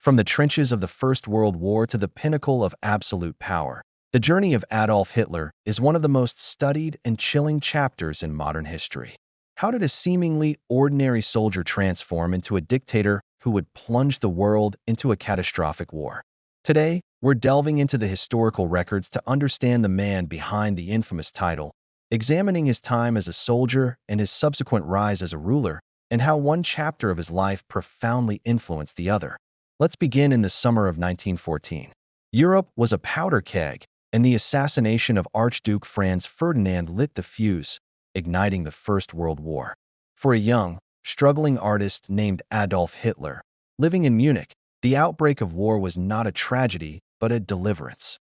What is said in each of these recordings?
From the trenches of the First World War to the pinnacle of absolute power, the journey of Adolf Hitler is one of the most studied and chilling chapters in modern history. How did a seemingly ordinary soldier transform into a dictator who would plunge the world into a catastrophic war? Today, we're delving into the historical records to understand the man behind the infamous title, examining his time as a soldier and his subsequent rise as a ruler, and how one chapter of his life profoundly influenced the other. Let's begin in the summer of 1914. Europe was a powder keg, and the assassination of Archduke Franz Ferdinand lit the fuse, igniting the First World War. For a young, struggling artist named Adolf Hitler, living in Munich, the outbreak of war was not a tragedy, but a deliverance.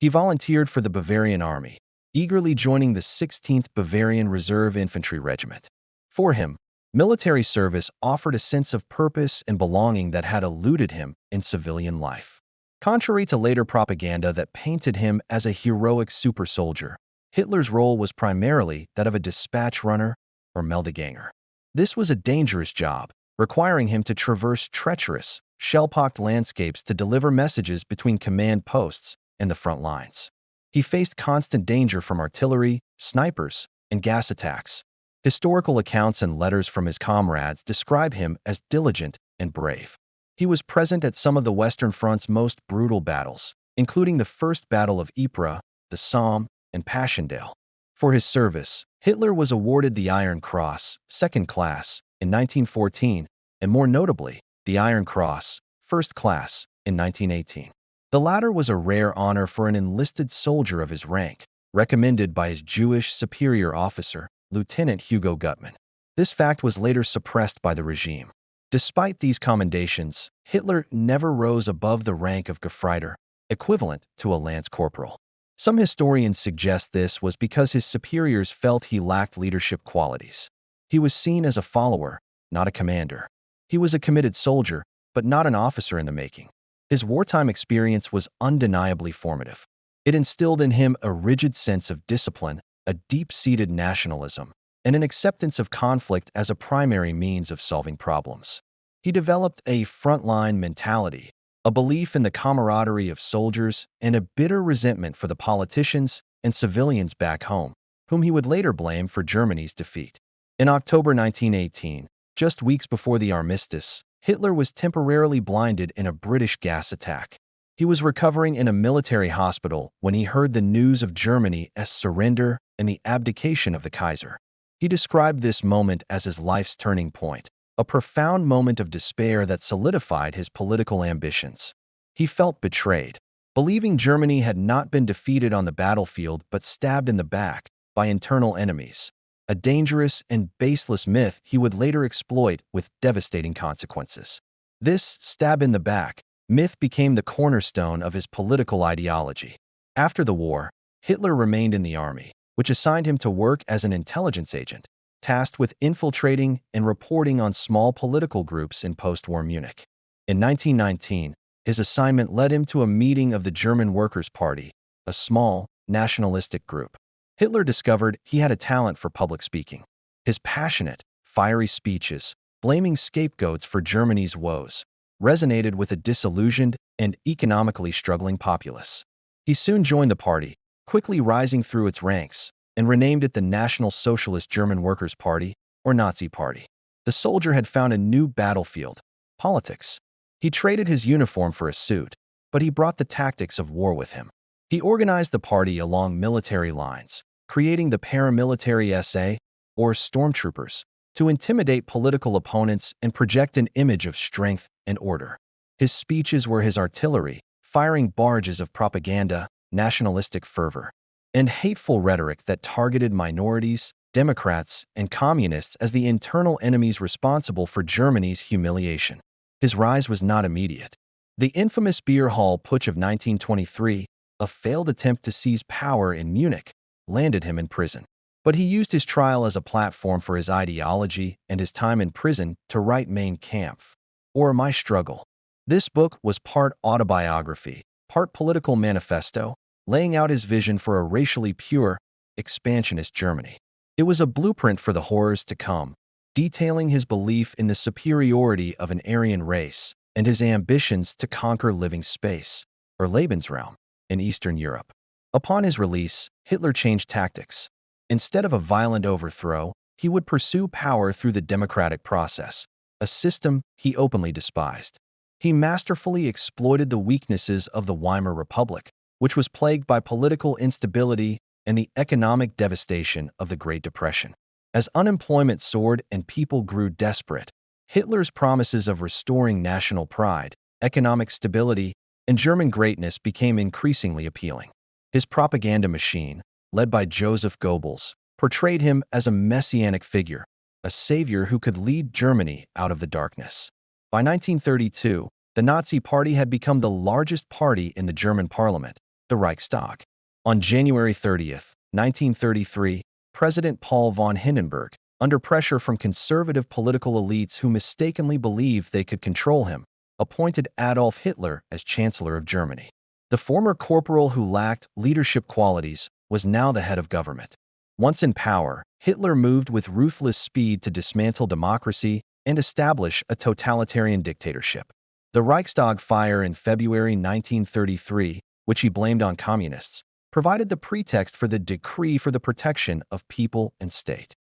He volunteered for the Bavarian army, eagerly joining the 16th Bavarian Reserve Infantry Regiment. For him, military service offered a sense of purpose and belonging that had eluded him in civilian life. Contrary to later propaganda that painted him as a heroic super soldier, Hitler's role was primarily that of a dispatch runner or Meldegänger. This was a dangerous job, requiring him to traverse treacherous, shell-pocked landscapes to deliver messages between command posts and the front lines. He faced constant danger from artillery, snipers, and gas attacks. Historical accounts and letters from his comrades describe him as diligent and brave. He was present at some of the Western Front's most brutal battles, including the First Battle of Ypres, the Somme, and Passchendaele. For his service, Hitler was awarded the Iron Cross, second class, in 1914, and more notably, the Iron Cross, first class, in 1918. The latter was a rare honor for an enlisted soldier of his rank, recommended by his Jewish superior officer, Lieutenant Hugo Gutmann. This fact was later suppressed by the regime. Despite these commendations, Hitler never rose above the rank of Gefreiter, equivalent to a lance corporal. Some historians suggest this was because his superiors felt he lacked leadership qualities. He was seen as a follower, not a commander. He was a committed soldier, but not an officer in the making. His wartime experience was undeniably formative. It instilled in him a rigid sense of discipline, a deep-seated nationalism, and an acceptance of conflict as a primary means of solving problems. He developed a frontline mentality, a belief in the camaraderie of soldiers, and a bitter resentment for the politicians and civilians back home, whom he would later blame for Germany's defeat. In October 1918, just weeks before the armistice, Hitler was temporarily blinded in a British gas attack. He was recovering in a military hospital when he heard the news of Germany's surrender and the abdication of the Kaiser. He described this moment as his life's turning point, a profound moment of despair that solidified his political ambitions. He felt betrayed, believing Germany had not been defeated on the battlefield but stabbed in the back by internal enemies, a dangerous and baseless myth he would later exploit with devastating consequences. This stab in the back myth became the cornerstone of his political ideology. After the war, Hitler remained in the army, which assigned him to work as an intelligence agent, tasked with infiltrating and reporting on small political groups in post-war Munich. In 1919, his assignment led him to a meeting of the German Workers' Party, a small, nationalistic group. Hitler discovered he had a talent for public speaking. His passionate, fiery speeches, blaming scapegoats for Germany's woes, resonated with a disillusioned and economically struggling populace. He soon joined the party, quickly rising through its ranks, and renamed it the National Socialist German Workers' Party, or Nazi Party. The soldier had found a new battlefield: politics. He traded his uniform for a suit, but he brought the tactics of war with him. He organized the party along military lines, creating the paramilitary SA, or stormtroopers, to intimidate political opponents and project an image of strength and order. His speeches were his artillery, firing barges of propaganda, nationalistic fervor, and hateful rhetoric that targeted minorities, Democrats, and communists as the internal enemies responsible for Germany's humiliation. His rise was not immediate. The infamous beer hall putsch of 1923, a failed attempt to seize power in Munich, landed him in prison. But he used his trial as a platform for his ideology and his time in prison to write Mein Kampf, or My Struggle. This book was part autobiography, part political manifesto, laying out his vision for a racially pure, expansionist Germany. It was a blueprint for the horrors to come, detailing his belief in the superiority of an Aryan race and his ambitions to conquer living space, or Lebensraum, in Eastern Europe. Upon his release, Hitler changed tactics. Instead of a violent overthrow, he would pursue power through the democratic process, a system he openly despised. He masterfully exploited the weaknesses of the Weimar Republic, which was plagued by political instability and the economic devastation of the Great Depression. As unemployment soared and people grew desperate, Hitler's promises of restoring national pride, economic stability, and German greatness became increasingly appealing. His propaganda machine, led by Joseph Goebbels, portrayed him as a messianic figure, a savior who could lead Germany out of the darkness. By 1932, the Nazi Party had become the largest party in the German parliament, the Reichstag. On January 30th, 1933, President Paul von Hindenburg, under pressure from conservative political elites who mistakenly believed they could control him, appointed Adolf Hitler as Chancellor of Germany. The former corporal who lacked leadership qualities was now the head of government. Once in power, Hitler moved with ruthless speed to dismantle democracy and establish a totalitarian dictatorship. The Reichstag fire in February 1933, which he blamed on communists, provided the pretext for the Decree for the Protection of People and State.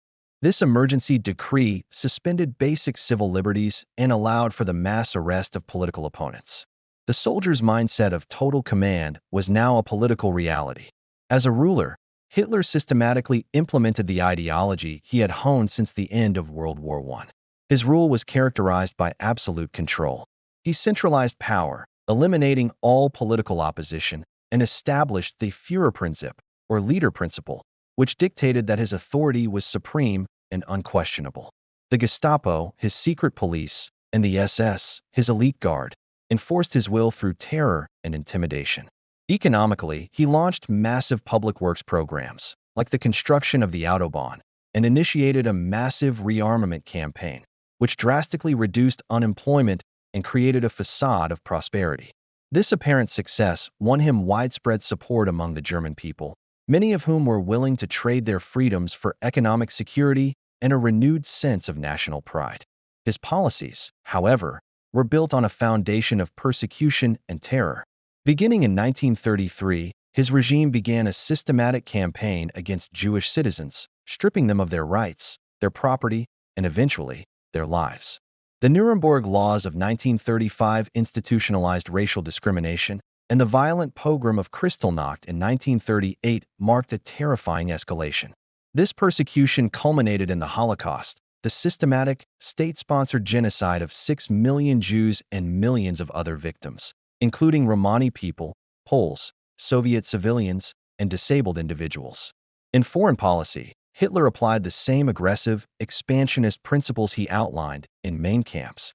This emergency decree suspended basic civil liberties and allowed for the mass arrest of political opponents. The soldier's mindset of total command was now a political reality. As a ruler, Hitler systematically implemented the ideology he had honed since the end of World War I. His rule was characterized by absolute control. He centralized power, eliminating all political opposition, and established the Führerprinzip, or leader principle, which dictated that his authority was supreme and unquestionable. The Gestapo, his secret police, and the SS, his elite guard, enforced his will through terror and intimidation. Economically, he launched massive public works programs, like the construction of the Autobahn, and initiated a massive rearmament campaign, which drastically reduced unemployment and created a facade of prosperity. This apparent success won him widespread support among the German people, many of whom were willing to trade their freedoms for economic security and a renewed sense of national pride. His policies, however, were built on a foundation of persecution and terror. Beginning in 1933, his regime began a systematic campaign against Jewish citizens, stripping them of their rights, their property, and eventually, their lives. The Nuremberg Laws of 1935 institutionalized racial discrimination, and the violent pogrom of Kristallnacht in 1938 marked a terrifying escalation. This persecution culminated in the Holocaust, the systematic, state-sponsored genocide of 6 million Jews and millions of other victims, including Romani people, Poles, Soviet civilians, and disabled individuals. In foreign policy, Hitler applied the same aggressive, expansionist principles he outlined in Mein Kampf.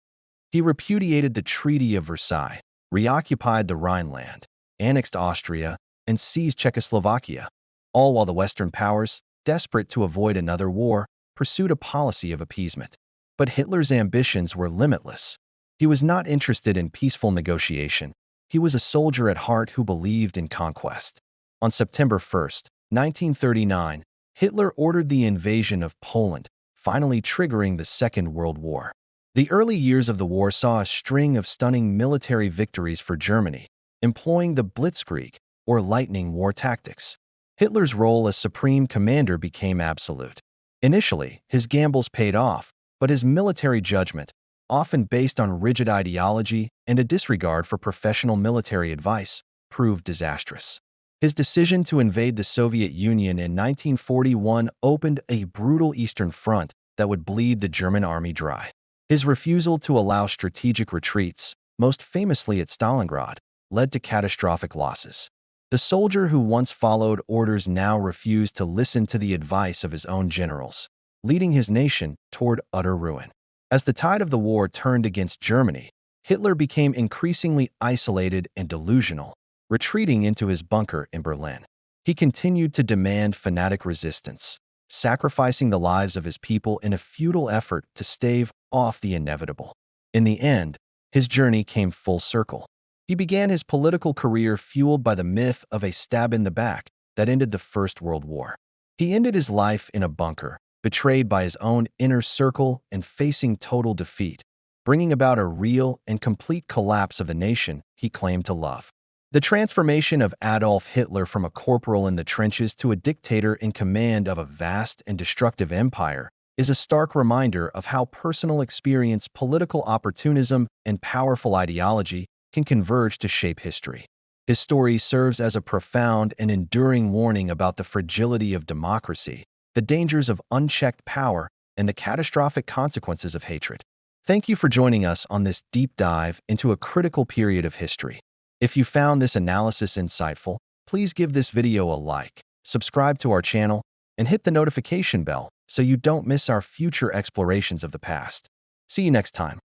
He repudiated the Treaty of Versailles, reoccupied the Rhineland, annexed Austria, and seized Czechoslovakia, all while the Western powers, desperate to avoid another war, pursued a policy of appeasement. But Hitler's ambitions were limitless. He was not interested in peaceful negotiation. He was a soldier at heart who believed in conquest. On September 1st, 1939, Hitler ordered the invasion of Poland, finally triggering the Second World War. The early years of the war saw a string of stunning military victories for Germany, employing the Blitzkrieg, or lightning war tactics. Hitler's role as supreme commander became absolute. Initially, his gambles paid off, but his military judgment, often based on rigid ideology and a disregard for professional military advice, proved disastrous. His decision to invade the Soviet Union in 1941 opened a brutal Eastern Front that would bleed the German army dry. His refusal to allow strategic retreats, most famously at Stalingrad, led to catastrophic losses. The soldier who once followed orders now refused to listen to the advice of his own generals, leading his nation toward utter ruin. As the tide of the war turned against Germany, Hitler became increasingly isolated and delusional, retreating into his bunker in Berlin. He continued to demand fanatic resistance, sacrificing the lives of his people in a futile effort to stave off the inevitable. In the end, his journey came full circle. He began his political career fueled by the myth of a stab in the back that ended the First World War. He ended his life in a bunker, betrayed by his own inner circle and facing total defeat. bringing about a real and complete collapse of the nation he claimed to love. The transformation of Adolf Hitler from a corporal in the trenches to a dictator in command of a vast and destructive empire is a stark reminder of how personal experience, political opportunism, and powerful ideology can converge to shape history. His story serves as a profound and enduring warning about the fragility of democracy, the dangers of unchecked power, and the catastrophic consequences of hatred. Thank you for joining us on this deep dive into a critical period of history. If you found this analysis insightful, please give this video a like, subscribe to our channel, and hit the notification bell so you don't miss our future explorations of the past. See you next time.